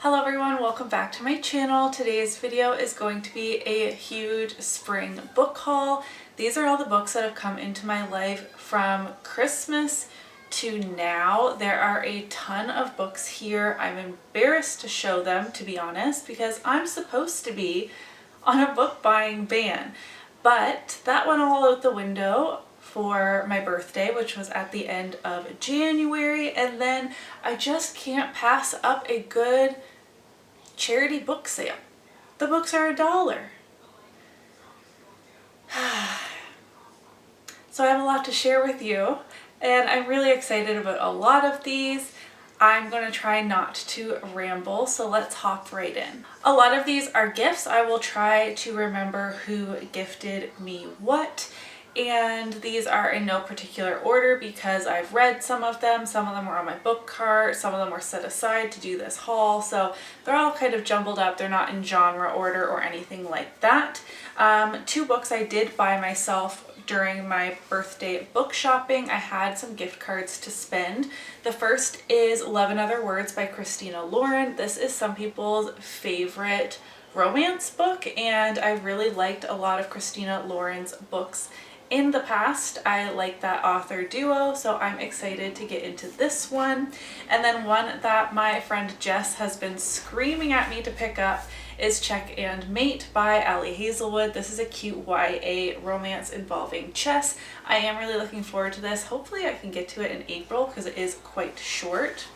Hello everyone, welcome back to my channel. Today's video is going to be a huge spring book haul. These are all the books that have come into my life from Christmas to now. There are a ton of books here. I'm embarrassed to show them, to be honest, because I'm supposed to be on a book buying ban. But that went all out the window for my birthday, which was at the end of January, and then I just can't pass up a good charity book sale. The books are $1. So I have a lot to share with you, and I'm really excited about a lot of these. I'm going to try not to ramble, so let's hop right in. A lot of these are gifts. I will try to remember who gifted me what. And these are in no particular order because I've read some of them. Some of them were on my book cart. Some of them were set aside to do this haul. So they're all kind of jumbled up. They're not in genre order or anything like that. Two books I did buy myself during my birthday book shopping. I had some gift cards to spend. The first is Love and Other Words by Christina Lauren. This is some people's favorite romance book, and I really liked a lot of Christina Lauren's books in the past. I like that author duo, so I'm excited to get into this one. And then one that my friend Jess has been screaming at me to pick up is Check and Mate by Allie Hazelwood. This is a cute YA romance involving chess. I am really looking forward to this. Hopefully I can get to it in April because it is quite short.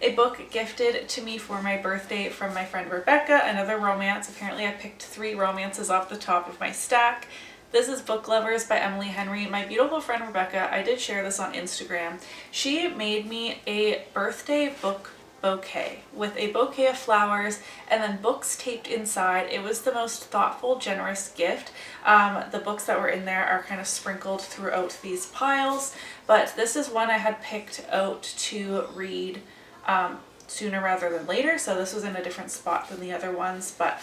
A book gifted to me for my birthday from my friend Rebecca, another romance. Apparently I picked 3 romances off the top of my stack. This is Book Lovers by Emily Henry. My beautiful friend Rebecca, I did share this on Instagram. She made me a birthday book bouquet with a bouquet of flowers and then books taped inside. It was the most thoughtful, generous gift. The books that were in there are kind of sprinkled throughout these piles, but this is one I had picked out to read sooner rather than later, so this was in a different spot than the other ones, but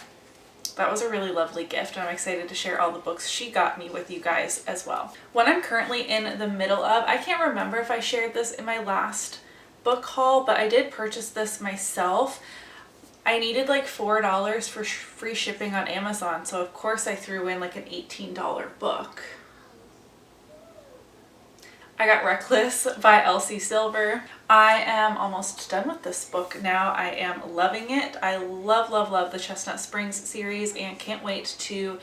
that was a really lovely gift, and I'm excited to share all the books she got me with you guys as well. One I'm currently in the middle of, I can't remember if I shared this in my last book haul, but I did purchase this myself. I needed like $4 for free shipping on Amazon, so of course I threw in like an $18 book. I got Reckless by Elsie Silver. I am almost done with this book now. I am loving it. I love, love, love the Chestnut Springs series and can't wait to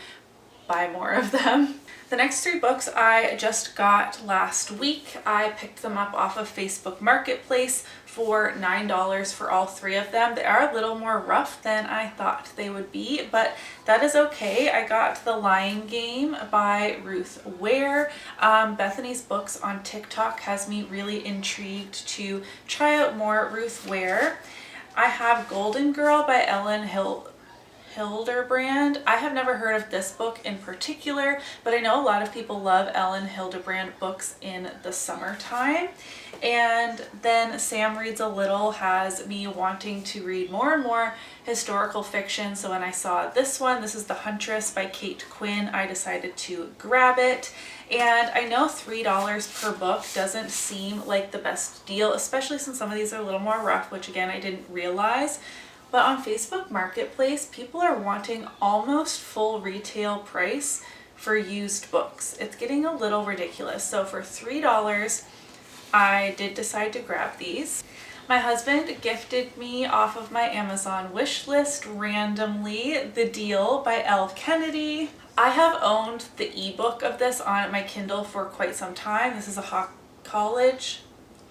buy more of them. The next 3 books I just got last week. I picked them up off of Facebook Marketplace for $9 for all 3 of them. They are a little more rough than I thought they would be, but that is okay. I got The Lying Game by Ruth Ware. Bethany's Books on TikTok has me really intrigued to try out more Ruth Ware. I have Golden Girl by Ellen Hilderbrand. I have never heard of this book in particular, but I know a lot of people love Ellen Hilderbrand books in the summertime. And then Sam Reads a Little has me wanting to read more and more historical fiction. So when I saw this one, this is The Huntress by Kate Quinn, I decided to grab it. And I know $3 per book doesn't seem like the best deal, especially since some of these are a little more rough, which again, I didn't realize. But on Facebook Marketplace, people are wanting almost full retail price for used books. It's getting a little ridiculous. So for $3, I did decide to grab these. My husband gifted me off of my Amazon wish list randomly The Deal by Elle Kennedy. I have owned the ebook of this on my Kindle for quite some time. This is a college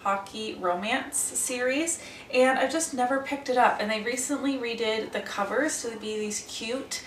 hockey romance series, and I've just never picked it up. And they recently redid the covers to be these cute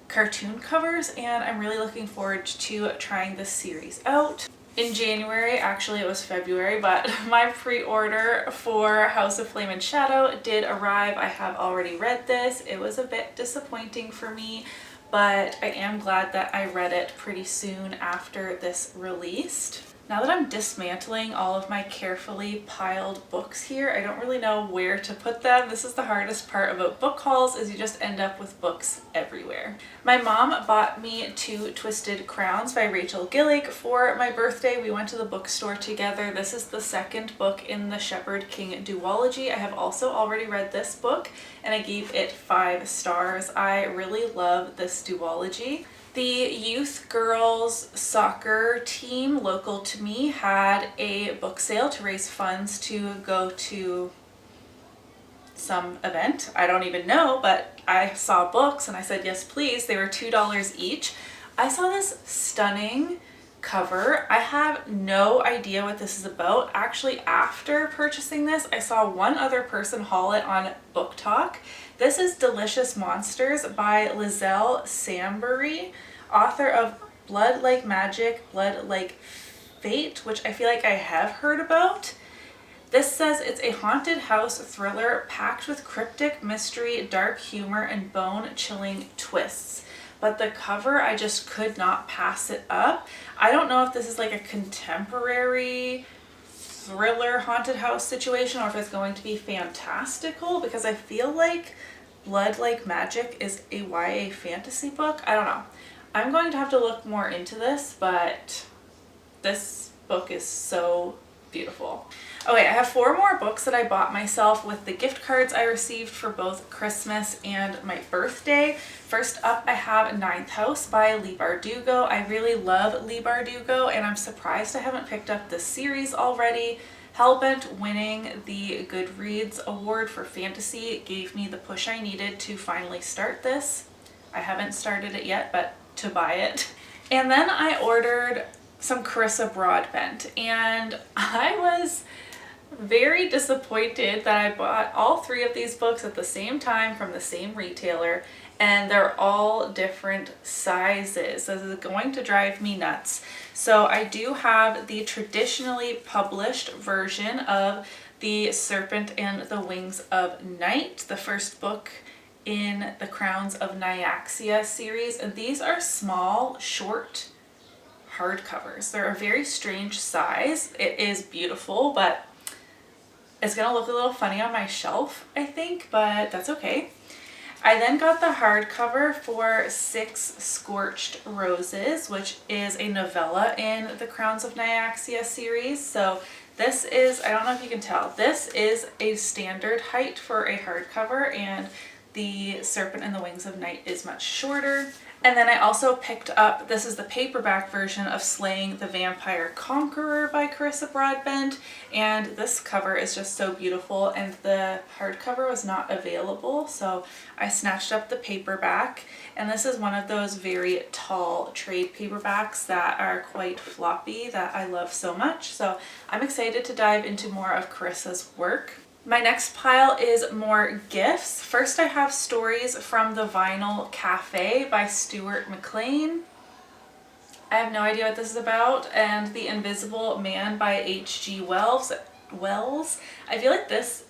cartoon covers, and I'm really looking forward to trying this series out. In January, actually it was February, but my pre-order for House of Flame and Shadow did arrive. I have already read this. It was a bit disappointing for me, but I am glad that I read it pretty soon after this released. Now that I'm dismantling all of my carefully piled books here, I don't really know where to put them. This is the hardest part about book hauls, is you just end up with books everywhere. My mom bought me 2 Twisted Crowns by Rachel Gillig for my birthday. We went to the bookstore together. This is the second book in the Shepherd King duology. I have also already read this book and I gave it 5 stars. I really love this duology. The youth girls soccer team local to me had a book sale to raise funds to go to some event. I don't even know, but I saw books and I said, yes, please. They were $2 each. I saw this stunning cover. I have no idea what this is about. Actually, after purchasing this, I saw one other person haul it on Book Talk. This is Delicious Monsters by Lizelle Sambury, author of Blood Like Magic, Blood Like Fate, which I feel like I have heard about. This says it's a haunted house thriller packed with cryptic mystery, dark humor, and bone-chilling twists. But the cover, I just could not pass it up. I don't know if this is like a contemporary thriller haunted house situation or if it's going to be fantastical, because I feel like Blood Like Magic is a YA fantasy book. I don't know. I'm going to have to look more into this, but this book is so beautiful. Okay, I have 4 more books that I bought myself with the gift cards I received for both Christmas and my birthday. First up, I have Ninth House by Leigh Bardugo. I really love Leigh Bardugo, and I'm surprised I haven't picked up this series already. Hellbent winning the Goodreads Award for Fantasy gave me the push I needed to finally start this. I haven't started it yet, but to buy it. And then I ordered some Carissa Broadbent, and I was very disappointed that I bought all 3 of these books at the same time from the same retailer, and they're all different sizes. This is going to drive me nuts. So I do have the traditionally published version of The Serpent and the Wings of Night, the first book in the Crowns of Nyaxia series, and these are small, short hardcovers. They're a very strange size. It is beautiful, but it's gonna look a little funny on my shelf, I think, but that's okay. I then got the hardcover for 6 Scorched Roses, which is a novella in the Crowns of Nyaxia series. So this is, I don't know if you can tell, this is a standard height for a hardcover, and The Serpent and the Wings of Night is much shorter. And then I also picked up, this is the paperback version of Slaying the Vampire Conqueror by Carissa Broadbent, and this cover is just so beautiful, and the hardcover was not available, so I snatched up the paperback, and this is one of those very tall trade paperbacks that are quite floppy that I love so much, so I'm excited to dive into more of Carissa's work. My next pile is more gifts. First, I have Stories from the Vinyl Cafe by Stuart McLean. I have no idea what this is about. And The Invisible Man by H.G. Wells. I feel like this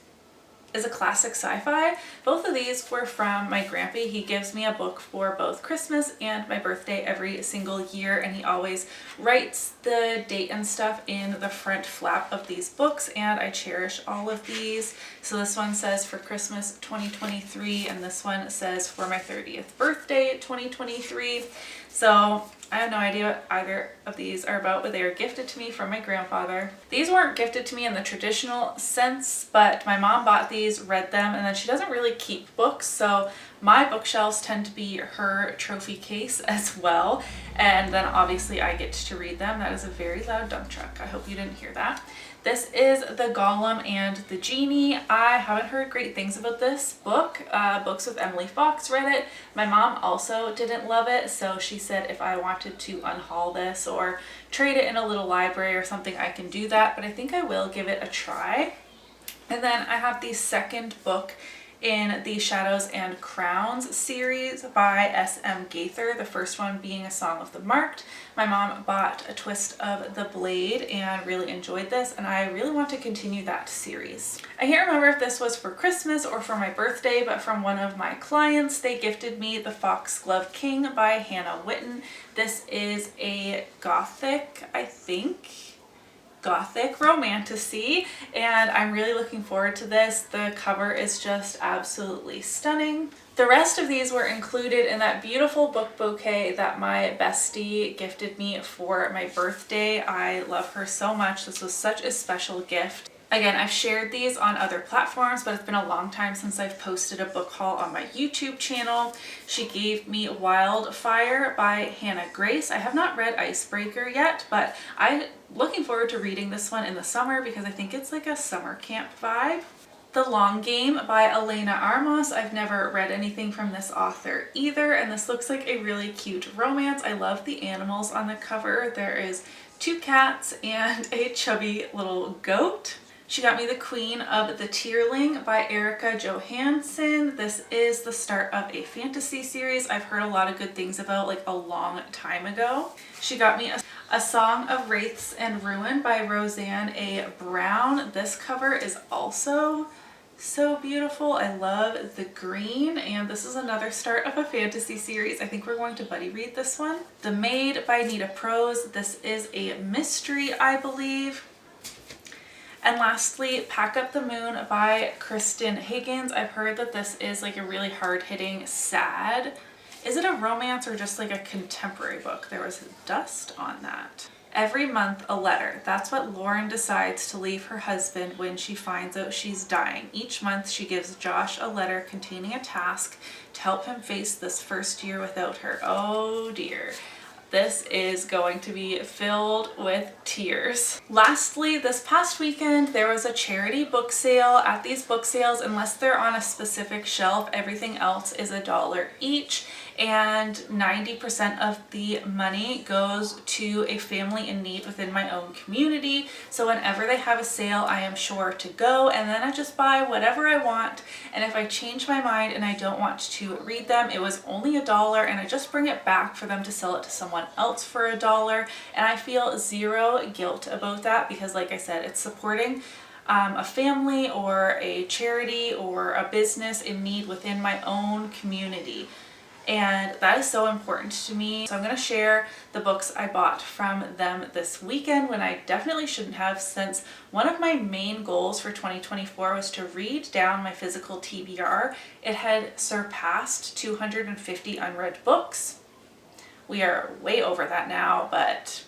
is a classic sci-fi. Both of these were from my grandpa. He gives me a book for both Christmas and my birthday every single year, and he always writes the date and stuff in the front flap of these books, and I cherish all of these. So this one says for Christmas 2023, and this one says for my 30th birthday 2023. So I have no idea what either of these are about, but they were gifted to me from my grandfather. These weren't gifted to me in the traditional sense, but my mom bought these, read them, and then she doesn't really keep books, so my bookshelves tend to be her trophy case as well, and then obviously I get to read them. That is a very loud dump truck. I hope you didn't hear that. This is The Golem and the Genie. I haven't heard great things about this book. Books with Emily Fox read it. My mom also didn't love it, so she said if I wanted to unhaul this or trade it in a little library or something, I can do that, but I think I will give it a try. And then I have the second book in the Shadows and Crowns series by S.M. Gaither, the first one being A Song of the Marked. My mom bought A Twist of the Blade and really enjoyed this, and I really want to continue that series. I can't remember if this was for Christmas or for my birthday, but from one of my clients, they gifted me The Foxglove King by Hannah Witten. This is a gothic, I think, gothic romantasy, and I'm really looking forward to this. The cover is just absolutely stunning. The rest of these were included in that beautiful book bouquet that my bestie gifted me for my birthday. I love her so much. This was such a special gift. Again, I've shared these on other platforms, but it's been a long time since I've posted a book haul on my YouTube channel. She gave me Wildfire by Hannah Grace. I have not read Icebreaker yet, but I'm looking forward to reading this one in the summer because I think it's like a summer camp vibe. The Long Game by Elena Armas. I've never read anything from this author either, and this looks like a really cute romance. I love the animals on the cover. There is 2 cats and a chubby little goat. She got me The Queen of the Tierling by Erica Johansson. This is the start of a fantasy series I've heard a lot of good things about like a long time ago. She got me A Song of Wraiths and Ruin by Roseanne A. Brown. This cover is also so beautiful. I love the green, and this is another start of a fantasy series. I think we're going to buddy read this one. The Maid by Nita Prose. This is a mystery, I believe. And lastly, Pack Up the Moon by Kristen Higgins. I've heard that this is like a really hard-hitting, sad. Is it a romance or just like a contemporary book? There was dust on that. Every month a letter. That's what Lauren decides to leave her husband when she finds out she's dying. Each month she gives Josh a letter containing a task to help him face this first year without her. Oh dear. This is going to be filled with tears. Lastly, this past weekend, there was a charity book sale. At these book sales, unless they're on a specific shelf, everything else is $1 each, and 90% of the money goes to a family in need within my own community. So whenever they have a sale, I am sure to go, and then I just buy whatever I want. And if I change my mind and I don't want to read them, it was only $1, and I just bring it back for them to sell it to someone else for $1, and I feel zero guilt about that because, like I said, it's supporting a family or a charity or a business in need within my own community, and that is so important to me. So I'm going to share the books I bought from them this weekend when I definitely shouldn't have, since one of my main goals for 2024 was to read down my physical TBR. It had surpassed 250 unread books. We are way over that now, but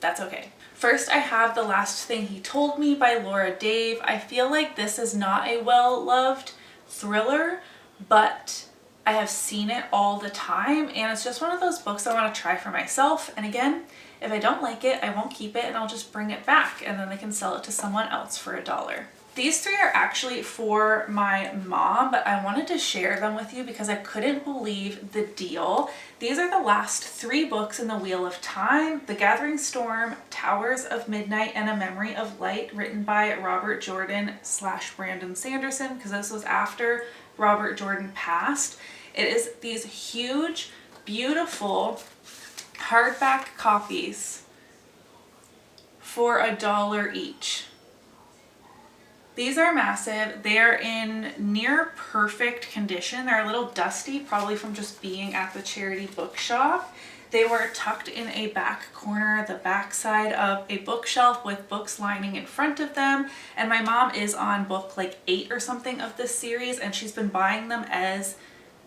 that's okay. First, I have The Last Thing He Told Me by Laura Dave. I feel like this is not a well-loved thriller, but I have seen it all the time, and it's just one of those books I want to try for myself. And again, if I don't like it, I won't keep it and I'll just bring it back, and then they can sell it to someone else for $1. These 3 are actually for my mom, but I wanted to share them with you because I couldn't believe the deal. These are the last 3 books in the Wheel of Time: The Gathering Storm, Towers of Midnight, and A Memory of Light, written by Robert Jordan / Brandon Sanderson, because this was after Robert Jordan passed. It is these huge, beautiful hardback copies for $1 each. These are massive. They're in near perfect condition. They're a little dusty, probably from just being at the charity bookshop. They were tucked in a back corner, the back side of a bookshelf with books lining in front of them. And my mom is on book like 8 or something of this series, and she's been buying them as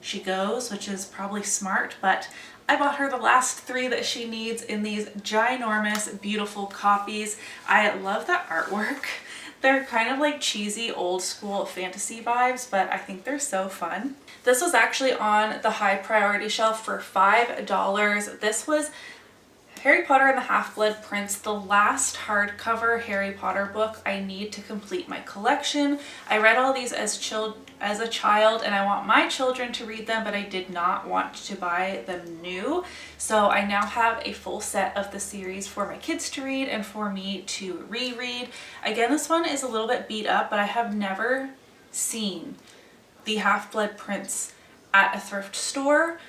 she goes, which is probably smart, but I bought her the last 3 that she needs in these ginormous, beautiful copies. I love the artwork. They're kind of like cheesy old school fantasy vibes, but I think they're so fun. This was actually on the high priority shelf for $5. This was Harry Potter and the Half-Blood Prince, the last hardcover Harry Potter book I need to complete my collection. I read all these as a child, and I want my children to read them, but I did not want to buy them new. So I now have a full set of the series for my kids to read and for me to reread. Again, this one is a little bit beat up, but I have never seen the Half-Blood Prince at a thrift store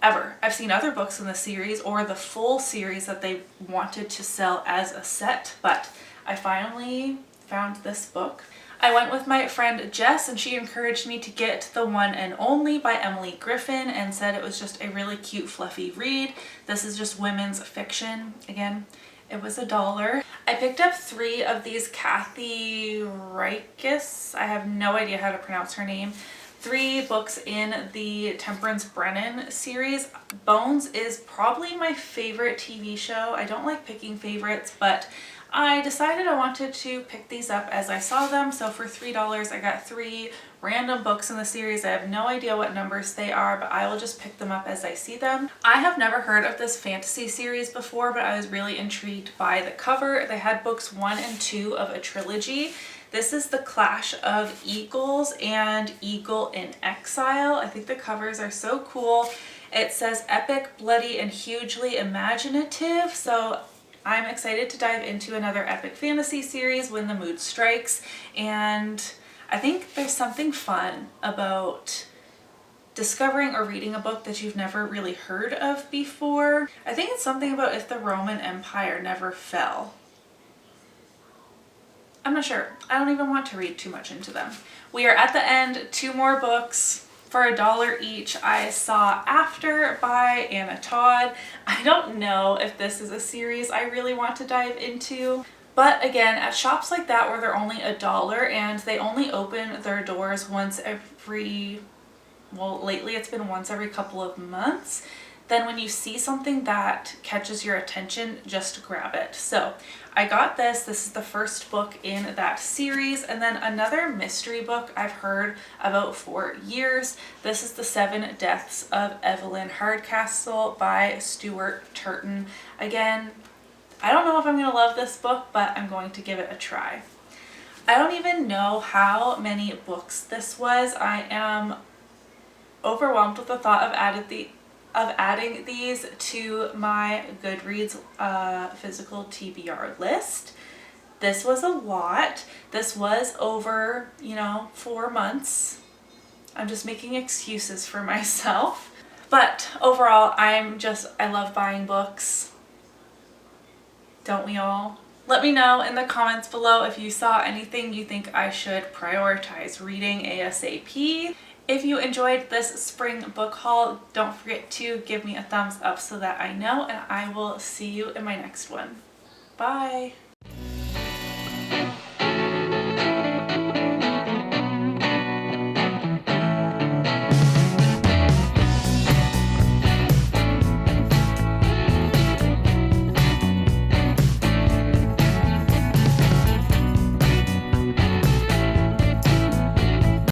ever. I've seen other books in the series or the full series that they wanted to sell as a set, but I finally found this book. I went with my friend Jess, and she encouraged me to get The One and Only by Emily Griffin and said it was just a really cute, fluffy read. This is just women's fiction. Again, It was $1. I picked up 3 of these Kathy Rikis. I have no idea how to pronounce her name. 3 books in the Temperance Brennan series. Bones is probably my favorite TV show. I don't like picking favorites, but I decided I wanted to pick these up as I saw them. So for $3, I got 3 random books in the series. I have no idea what numbers they are, but I will just pick them up as I see them. I have never heard of this fantasy series before, but I was really intrigued by the cover. They had books 1 and 2 of a trilogy. This is The Clash of Eagles and Eagle in Exile. I think the covers are so cool. It says epic, bloody, and hugely imaginative. So I'm excited to dive into another epic fantasy series when the mood strikes. And I think there's something fun about discovering or reading a book that you've never really heard of before. I think it's something about if the Roman Empire never fell. I'm not sure. I don't even want to read too much into them. We are at the end. 2 more books for $1 each. I saw After by Anna Todd. I don't know if this is a series I really want to dive into. But again, at shops like that where they're only $1 and they only open their doors once every, well, lately it's been once every couple of months, then when you see something that catches your attention, just grab it. So I got this. This is the first book in that series. And then another mystery book I've heard about for years. This is The 7 Deaths of Evelyn Hardcastle by Stuart Turton. Again, I don't know if I'm going to love this book, but I'm going to give it a try. I don't even know how many books this was. I am overwhelmed with the thought of adding these to my Goodreads physical TBR list. This was a lot. This was over, 4 months. I'm just making excuses for myself. But overall, I love buying books. Don't we all? Let me know in the comments below if you saw anything you think I should prioritize reading ASAP. If you enjoyed this spring book haul, don't forget to give me a thumbs up so that I know, and I will see you in my next one. Bye!